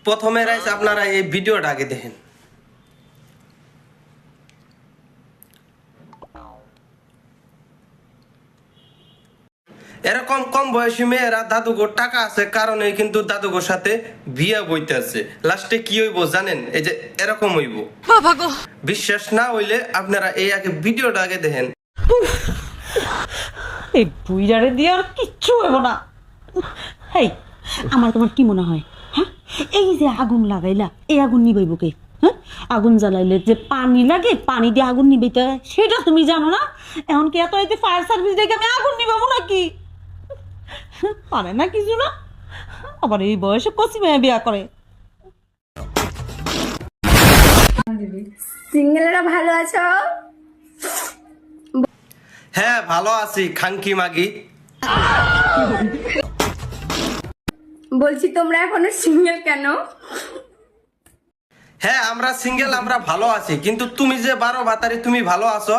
প্রথমে রাইস আপনারা এই ভিডিওটা আগে দেখেন। এরকম কম বয়সী মেয়েরা দাদুগোর টাকা আছে কারণে কিন্তু দাদুগোর সাথে বিয়া বইতে আছে। লাস্টে কি হইব জানেন? এই যে এরকম হইব। বিশ্বাস না হইলে আপনারা এই আগে ভিডিওটা আগে দেখেন। এই বুইড়ারে দিয়ে আর কিচ্ছু হইব না। হেই, আমার তোমার কি মনে হয়? হ্যাঁ, এই যে আগুন লাগাইলা, এই আগুন নিবাইব কে? হ্যাঁ, আগুন জ্বালাইলে যে পানি লাগে, পানি দিয়ে আগুন নিবাইতে হয়, সেটা তুমি জানো না? এখন কি এত রাইতে ফায়ার সার্ভিস দেখে আমি আগুন নিবাবো নাকি? পারে না কিছু না, আবার এই বয়সে কচি মেয়ে বিয়া করে। সিঙ্গেলেরা ভালো আছো? হ্যাঁ ভালো আছি খাঙ্কি মাগি। বলছি তোমরা এখনো সিঙ্গেল কেন? হ্যাঁ আমরা সিঙ্গেল, আমরা ভালো আছি, কিন্তু তুমি যে 12 ভাতারি তুমি ভালো আছো?